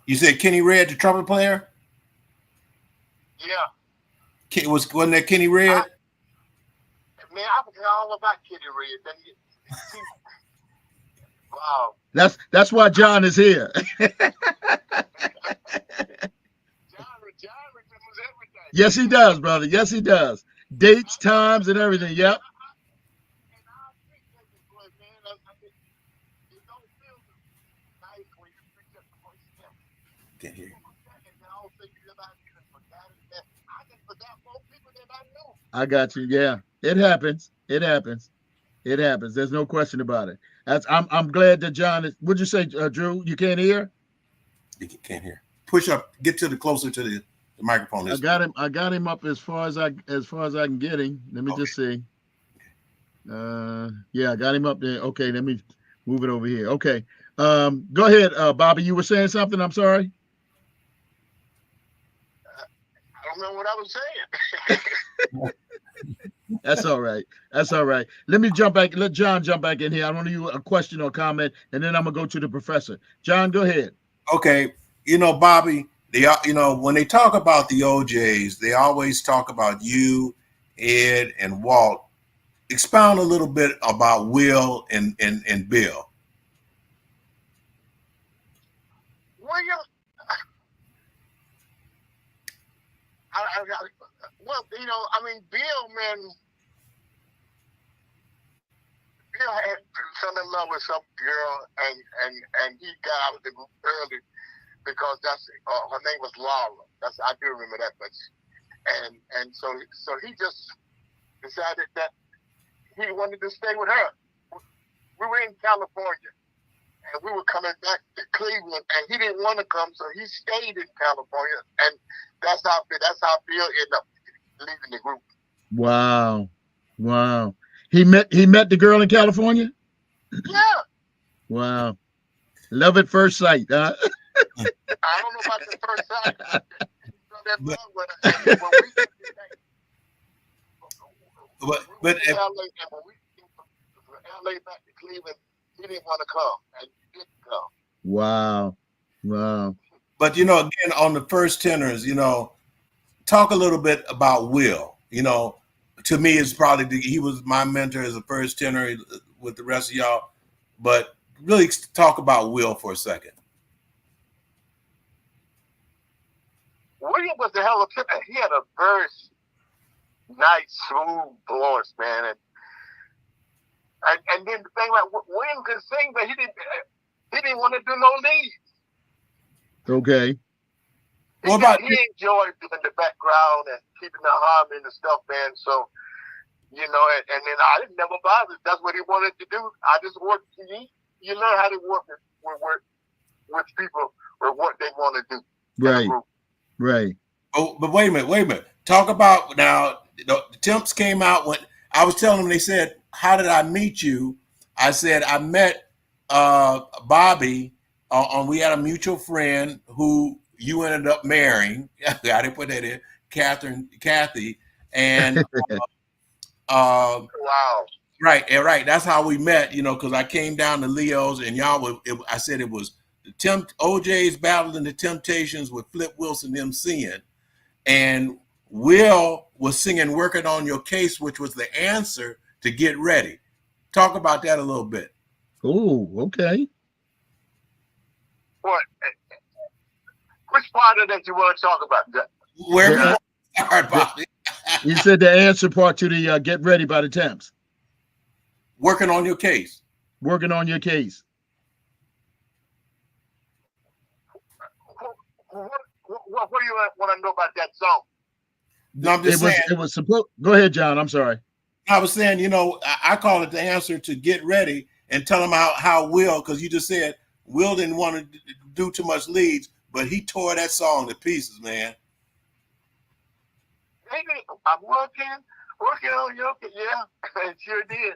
You said Kenny Red, the trumpet player. Yeah. Wasn't that Kenny Red? Man, I forgot all about Kenny Red. Wow. That's why John is here. John remembers everything. Yes, he does, brother. Yes, he does. Dates, times, and everything. Yep. Can't hear you. I got you. Yeah, it happens. It happens. It happens. There's no question about it. I'm glad that John is. What'd you say, Drew? You can't hear? You can't hear. Push up. Get to the closer to the microphone. I got him. I got him up as far as I can get him. Let me just see. Yeah, I got him up there. Okay, let me move it over here. Okay. Go ahead, Bobby. You were saying something. I'm sorry. I don't know what I was saying. That's all right. That's all right. Let me jump back. Let John jump back in here. I want you a question or comment, and then I'm gonna go to the professor. John, go ahead. Okay. Bobby, when they talk about the OJs, they always talk about you, Ed, and Walt. Expound a little bit about Will and Bill. William, Bill, man, Bill had fell in love with some girl, and he got out of the group early because her name was Laura. I do remember that much, and so he just decided that he wanted to stay with her. We were in California, and we were coming back to Cleveland, and he didn't want to come, so he stayed in California, and that's how Bill ended up leaving the group. Wow. He met the girl in California? Yeah. Wow. Love at first sight, huh? I don't know about the first sight. But if LA back to Cleveland, he didn't want to come, and he didn't come. Wow. But again, on the first tenors, talk a little bit about Will. To me, it's probably he was my mentor as a first tenor with the rest of y'all. But really talk about Will for a second. William was a hell of a tenor. He had a very nice, smooth voice, man. And then the thing about William could sing, but he didn't want to do no leads. Okay. He enjoyed doing the background and keeping the harmony and stuff, man. So, and then I didn't never bother. That's what he wanted to do. I just worked. You learn how to work with people or what they want to do. Right. Oh, but wait a minute. Talk about now. The temps came out when I was telling them. They said, "How did I meet you?" I said, "I met Bobby. We had a mutual friend who you ended up marrying." I didn't put that in. Kathy, and wow. Right, and right. That's how we met, you know, because I came down to Leo's and y'all were, I said it was the OJ's battling the Temptations with Flip Wilson MCing. And Will was singing Working on Your Case, which was the answer to Get Ready. Talk about that a little bit. Oh, okay. What? Which part of that you want to talk about? Wherever you want to start, Bobby. You said the answer part to the Get Ready by the Temps. Working on Your Case. Working on Your Case. What do you want to know about that song? No, I'm just saying. It was supposed. Go ahead, John. I'm sorry. I was saying, you know, I call it the answer to Get Ready and tell them how Will, because you just said Will didn't want to do too much leads, but he tore that song to pieces, man. Maybe I'm working on your case. Yeah, it sure did.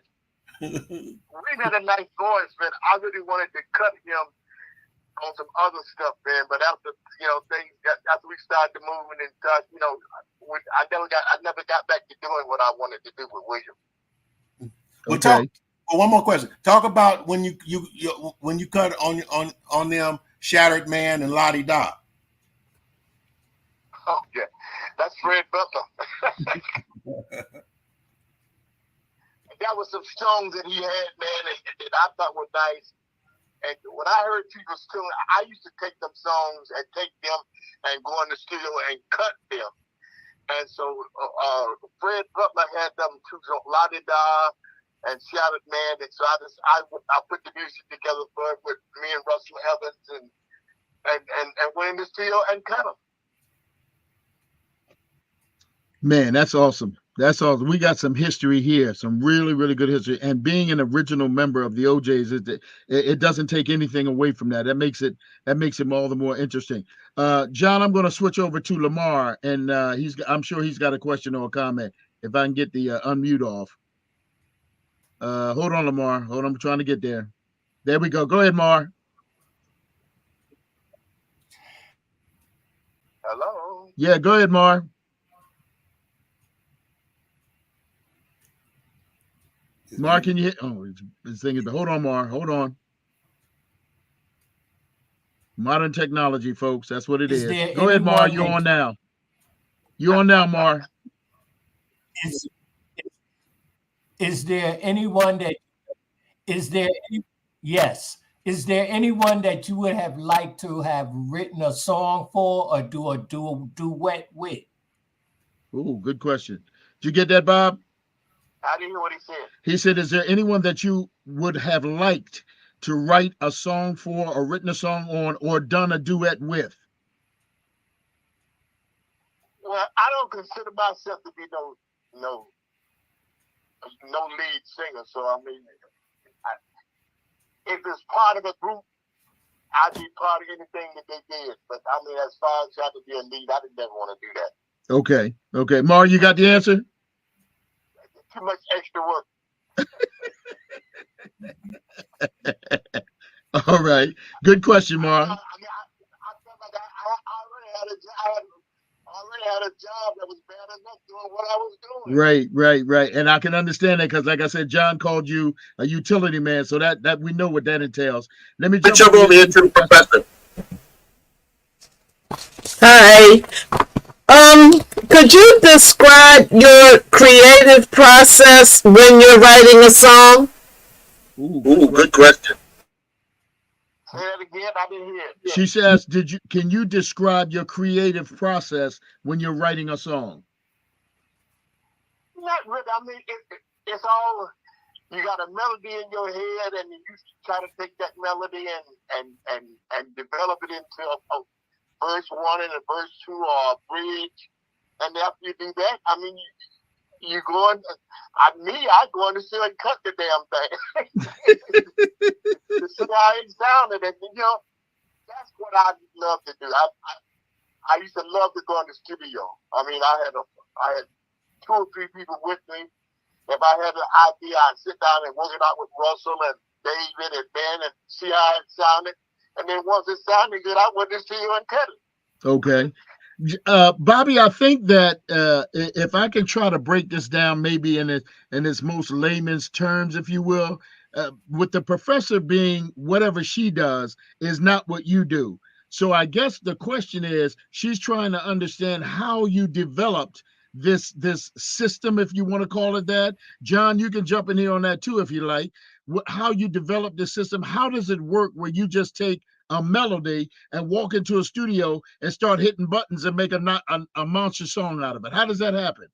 We had a nice voice, but I really wanted to cut him on some other stuff, man. But after after we started moving and stuff, I never got back to doing what I wanted to do with William. Okay. One more question. Talk about when you cut on them Shattered Man and La Di Da. Okay, that's Fred Butler. That was some songs that he had, man, that I thought were nice. And when I heard people still, I used to take them songs and take them and go in the studio and cut them. And so Fred Butler had them two songs, La Di Da and Shattered Man. And so I put the music together for it with me and Russell Evans and went in the studio and cut them. Man, that's awesome. That's awesome. We got some history here, some really, really good history. And being an original member of the OJs, it doesn't take anything away from that. That makes it all the more interesting. John, I'm going to switch over to Lamar, and I'm sure he's got a question or a comment. If I can get the unmute off. Hold on, Lamar. Hold on, I'm trying to get there. There we go. Go ahead, Mar. Hello. Yeah, go ahead, Mar. Mar, can you hit? Oh, this thing is. Hold on, Mar. Hold on. Modern technology, folks. That's what it is. Go ahead, Mar. You're on now. You're on now, Mar. Is there anyone that? Is there anyone that you would have liked to have written a song for or do a duet with? Oh, good question. Did you get that, Bob? I didn't hear what he said. He said, is there anyone that you would have liked to write a song for or written a song on or done a duet with? Well, I don't consider myself to be no lead singer. So, I mean, if it's part of a group, I'd be part of anything that they did. But, I mean, as far as trying to be a lead, I didn't ever want to do that. Okay. Okay. Mar, you got the answer? Too much extra work. All right. Good question, Mar. I felt like I already had a job that was bad enough doing what I was doing. Right. And I can understand that because, like I said, John called you a utility man, so that we know what that entails. Let me jump over here to the professor. Hi. Could you describe your creative process when you're writing a song? Ooh, good question. Say that again. I didn't hear it. She says, can you describe your creative process when you're writing a song? Not really. I mean, it's all, you got a melody in your head and you try to take that melody and develop it into a verse 1 and a verse 2 or a bridge. And after you do that, I mean, I go in the studio and cut the damn thing to see how it sounded. And, that's what I love to do. I used to love to go in the studio. I mean, I had 2 or 3 people with me. If I had an idea, I'd sit down and work it out with Russell and David and Ben and see how it sounded. And then once it sounded good, I went to the studio and cut it. Okay. Bobby, I think that if I can try to break this down, maybe in its most layman's terms, if you will, with the professor being whatever she does is not what you do. So I guess the question is, she's trying to understand how you developed this system, if you want to call it that. John, you can jump in here on that too if you like. How you develop this system? How does it work? Where you just take a melody and walk into a studio and start hitting buttons and make a monster song out of it? How does that happen?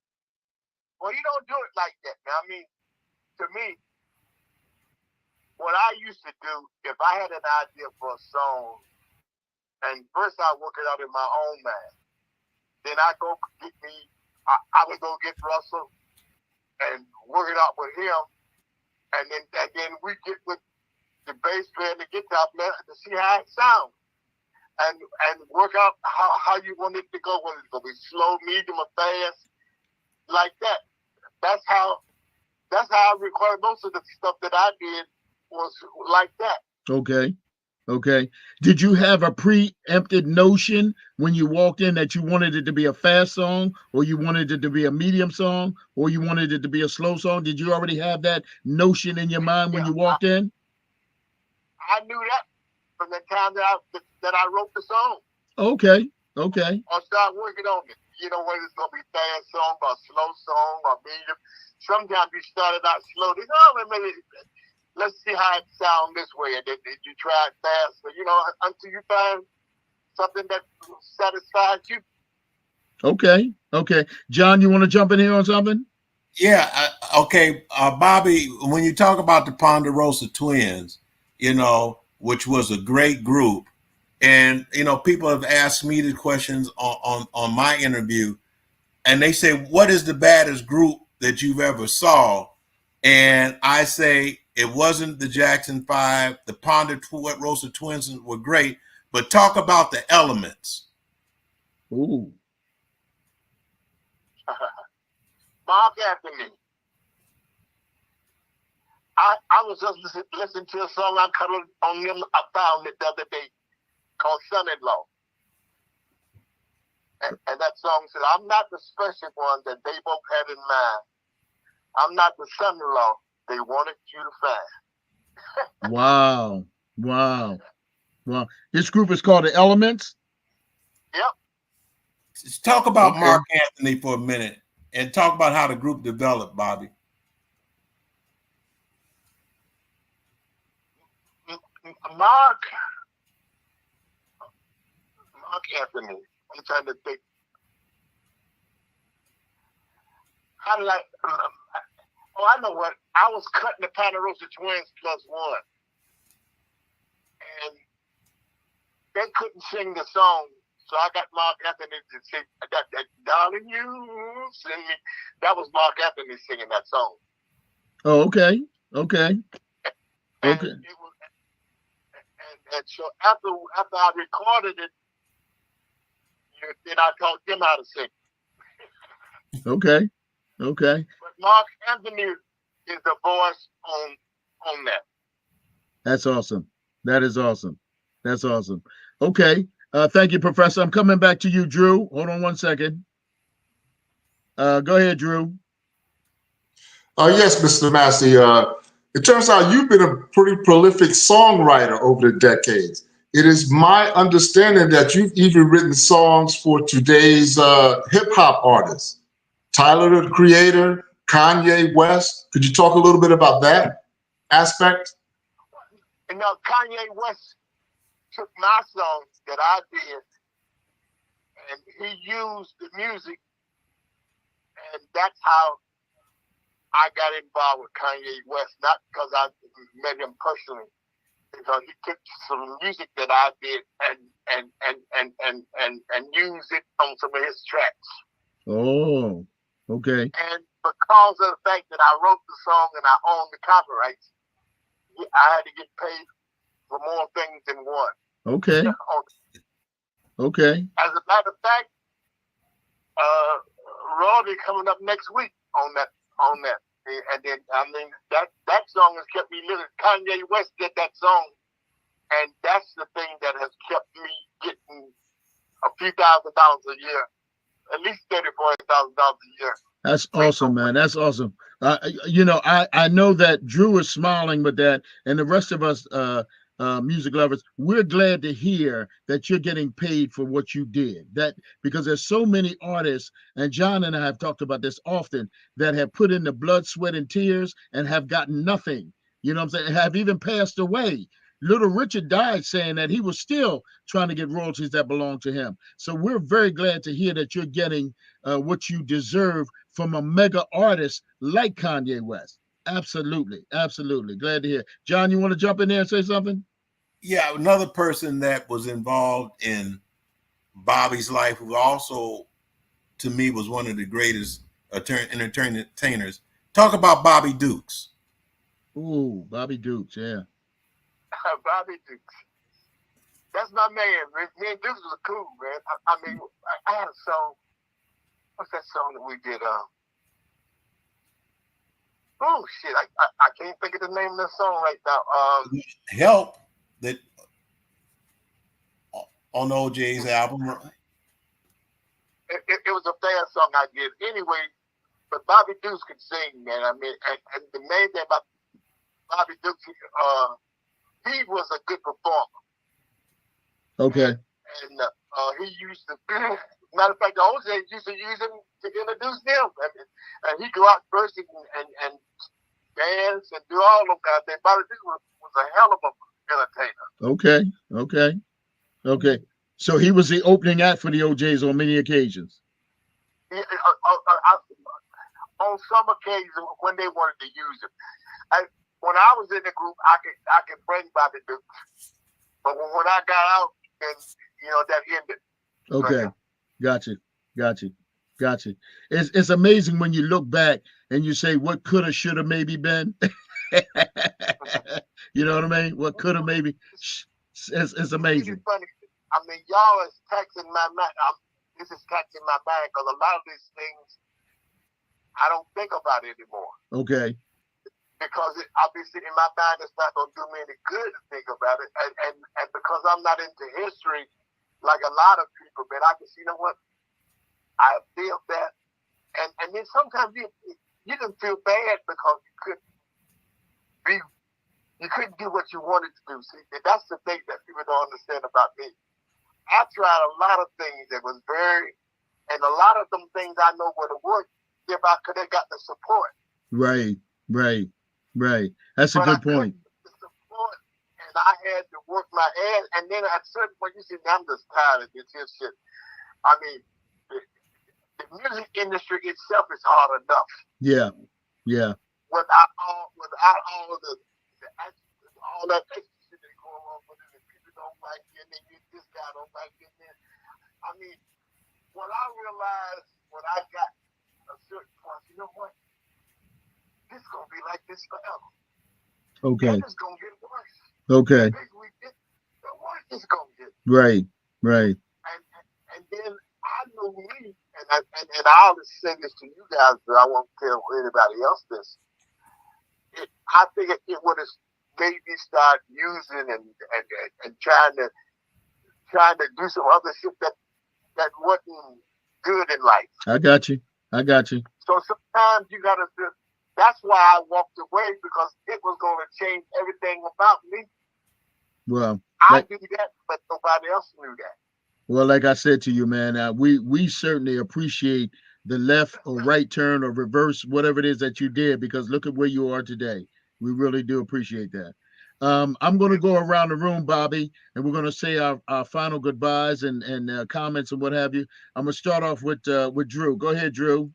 Well, you don't do it like that. Now, I mean, to me, what I used to do, if I had an idea for a song, and first I work it out in my own mind, then I would go get Russell and work it out with him, and then we get with the bass player and the guitar player to see how it sounds, and work out how you want it to go, whether it's gonna be slow, medium, or fast, like that. That's how I recorded most of the stuff that I did was like that. Okay. Did you have a preempted notion when you walked in that you wanted it to be a fast song, or you wanted it to be a medium song, or you wanted it to be a slow song? Did you already have that notion in your mind when you walked in? I knew that from the time that I wrote the song. Okay. Or start working on it. You know, whether it's gonna be fast song or slow song or medium. Sometimes you started out slow. Maybe let's see how it sounds this way. And then you try it fast, but until you find something that satisfies you. Okay. John, you want to jump in here on something? Yeah. Okay. Bobby, when you talk about the Ponderosa Twins, which was a great group, and people have asked me the questions on my interview, and they say, what is the baddest group that you've ever saw? And I say, it wasn't the Jackson 5. The Ponderosa Twins were great, but talk about the Elements. Ooh. Mark Anthony. I was just listening to a song I cut on them. I found it the other day called Son-in-Law. And that song said, I'm not the special one that they both had in mind. I'm not the son-in-law they wanted you to find. Wow. This group is called the Elements? Yep. Let's talk about Mark Anthony for a minute and talk about how the group developed, Bobby. Mark Anthony. I'm trying to think. How did I know what. I was cutting the Ponderosa Twins +1. And they couldn't sing the song. So I got Mark Anthony to sing. I got that, darling, you sing me. That was Mark Anthony singing that song. Oh, okay. And so after I recorded it, then I taught them how to sing. Okay. But Mark Anthony is the voice on that. That's awesome. That is awesome. That's awesome. Okay. Thank you, Professor. I'm coming back to you, Drew. Hold on one second. Go ahead, Drew. Yes, Mr. Massey. It turns out you've been a pretty prolific songwriter over the decades. It is my understanding that you've even written songs for today's hip hop artists. Tyler, the Creator, Kanye West. Could you talk a little bit about that aspect? Kanye West took my song that I did, and he used the music, and that's how I got involved with Kanye West. Not because I met him personally, because he took some music that I did and used it on some of his tracks. Oh, okay. And because of the fact that I wrote the song and I own the copyrights, I had to get paid for more things than one. Okay. As a matter of fact, royalty coming up next week on that. And then that song has kept me living. Kanye West did that song, and that's the thing that has kept me getting a few $1,000s a year, at least $30,000-$40,000 a year. That's awesome, man. That's awesome. You know, I know that Drew is smiling with that, and the rest of us music lovers, we're glad to hear that you're getting paid for what you did. That because there's so many artists, and John and I have talked about this often, that have put in the blood, sweat, and tears and have gotten nothing. You know what I'm saying? Have even passed away. Little Richard died saying that he was still trying to get royalties that belong to him. So we're very glad to hear that you're getting what you deserve from a mega artist like Kanye West. Absolutely. Absolutely. Glad to hear. John, you want to jump in there and say something? Yeah, another person that was involved in Bobby's life, who also, to me, was one of the greatest entertainers. Talk about Bobby Dukes. Ooh, Bobby Dukes, yeah. Bobby Dukes. That's my man. Me and Dukes was cool, man. I mean, I had a song. What's that song that we did? Oh shit! I can't think of the name of the song right now. Help that on OJ's album. It was a bad song I did anyway. But Bobby Dukes could sing, man. I mean, and the main thing about Bobby Dukes, he was a good performer. Okay. And he used to. Matter of fact, the OJ used to use him to introduce them. And he go out first and dance and do all those kind of things. Bobby Dukes was a hell of an entertainer. Okay. So he was the opening act for the OJs on many occasions. On some occasions when they wanted to use him. When I was in the group, I could bring Bobby Dukes. But when I got out, then that ended. Okay. Gotcha. It's amazing when you look back and you say what could have, should have, maybe been. You know what I mean? What could have, maybe. It's amazing. It's funny. I mean, y'all is taxing my mind. This is taxing my mind because a lot of these things I don't think about it anymore. Okay. Because obviously in my mind it's not going to do me any good to think about it, and because I'm not into history like a lot of people, but I can see, you know what, I feel that, and then sometimes you can feel bad because you couldn't do what you wanted to do. See, that's the thing that people don't understand about me. I tried a lot of things that was and a lot of them things I know would have worked if I could have got the support. Right. That's a good point. The support, and I had to work my ass. And then at a certain point, you see, I'm just tired of this shit. I mean, the music industry itself is hard enough. Yeah. Without all of all that extra shit that going on with it, and people don't like it, and then this guy don't like it. I mean, when I realized when I got a certain point, you know what? This is gonna be like this forever. Okay. It's gonna get worse. Okay. The worse it's gonna get. Right. And then I knew me, and I always say this to you guys, but I won't tell anybody else this. I think it would have made me start using and trying to do some other shit that wasn't good in life. I got you. So sometimes you gotta. That's why I walked away, because it was going to change everything about me. Well, I knew that, but nobody else knew that. Well, like I said to you, man, we certainly appreciate the left or right turn or reverse, whatever it is that you did, because look at where you are today. We really do appreciate that. I'm going to go around the room, Bobby, and we're going to say our final goodbyes and comments and what have you. I'm going to start off with Drew. Go ahead, Drew.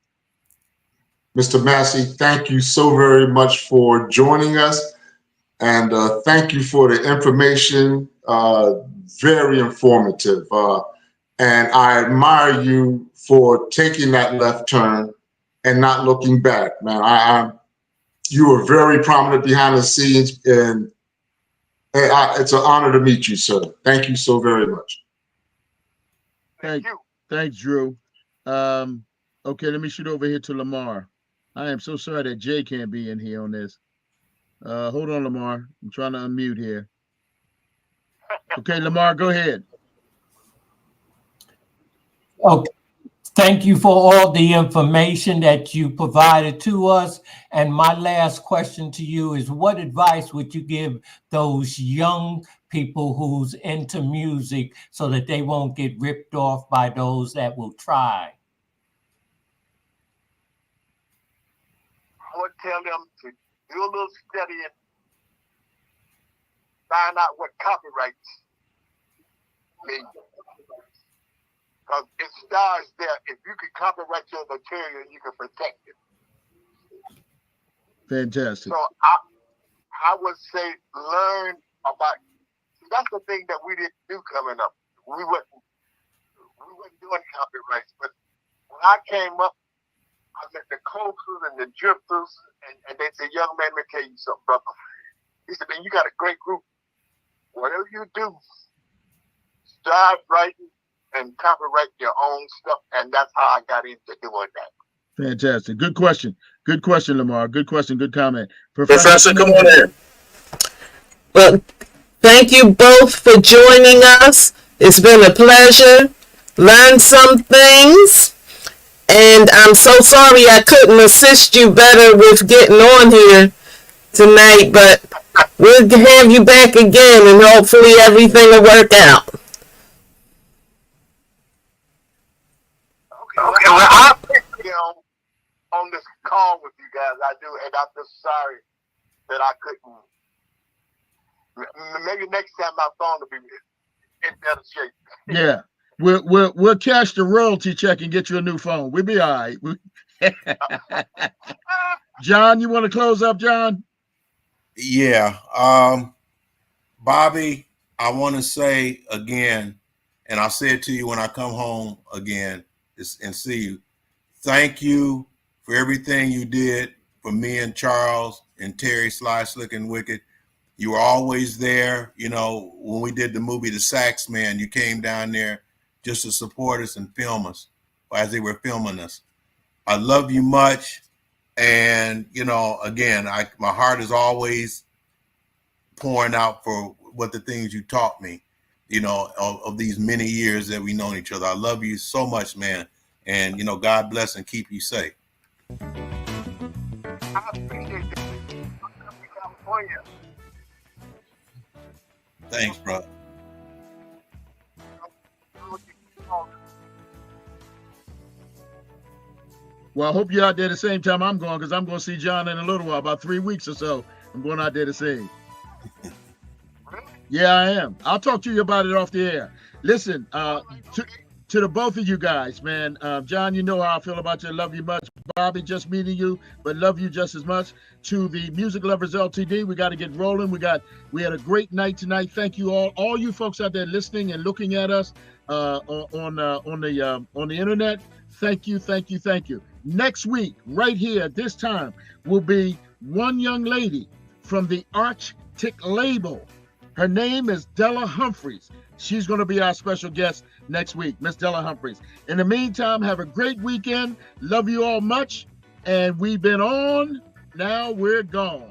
Mr. Massey, thank you so very much for joining us. And thank you for the information, very informative. And I admire you for taking that left turn and not looking back, man. You were very prominent behind the scenes, and it's an honor to meet you, sir. Thank you so very much. Thank you. Thanks, Drew. Okay, let me shoot over here to Lamar. I am so sorry that Jay can't be in here on this. Hold on, Lamar. I'm trying to unmute here. Okay, Lamar, go ahead. Okay. Thank you for all the information that you provided to us. And my last question to you is, what advice would you give those young people who's into music so that they won't get ripped off by those that will try? I would tell them to do a little studying, find out what copyrights mean. Because it starts there. If you can copyright your material, you can protect it. Fantastic. So I would say learn about. That's the thing that we didn't do coming up. We wasn't doing copyrights. But when I came up, I met the coasters and the drifters, and they said, "Young man, let me tell you something, brother." He said, "Man, you got a great group. Whatever you do, start writing and copyright your own stuff," and that's how I got into doing that. Fantastic. Good question. Good question, Lamar. Good question. Good comment. Professor, come on in. Well, thank you both for joining us. It's been a pleasure. Learned some things. And I'm so sorry I couldn't assist you better with getting on here tonight, but we'll have you back again and hopefully everything will work out. Okay, well, I appreciate you on this call with you guys. I do, and I'm just sorry that I couldn't. Maybe next time my phone will be in better shape. Yeah. We'll cash the royalty check and get you a new phone. We'll be all right. John, you want to close up, John? Yeah. Bobby, I want to say again, and I'll say it to you when I come home again and see you. Thank you for everything you did for me and Charles and Terry, Sly, Slick, and Wicked. You were always there. You know, when we did the movie The Sax Man, you came down there just to support us and film us as they were filming us. I love you much. And, you know, again, my heart is always pouring out for what the things you taught me, you know, of these many years that we've known each other. I love you so much, man. And, you know, God bless and keep you safe. I appreciate that. I'm in California. Thanks, brother. Well, I hope you're out there the same time I'm going, because I'm going to see John in a little while, about 3 weeks or so. I'm going out there to see him. Yeah, I am. I'll talk to you about it off the air. Listen, to the both of you guys, man. John, you know how I feel about you. Love you much. Bobby, just meeting you, but love you just as much. To the Music Lovers LTD, we got to get rolling. We had a great night tonight. Thank you all you folks out there listening and looking at us on the internet. Thank you. Next week, right here at this time, will be one young lady from the Arctic label. Her name is Della Humphreys. She's going to be our special guest next week, Miss Della Humphreys. In the meantime, have a great weekend. Love you all much. And we've been on. Now we're gone.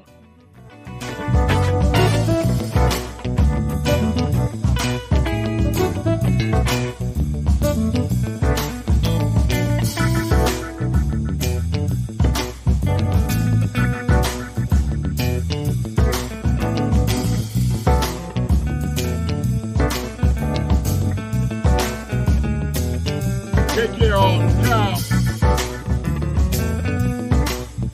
Take care all. Ciao.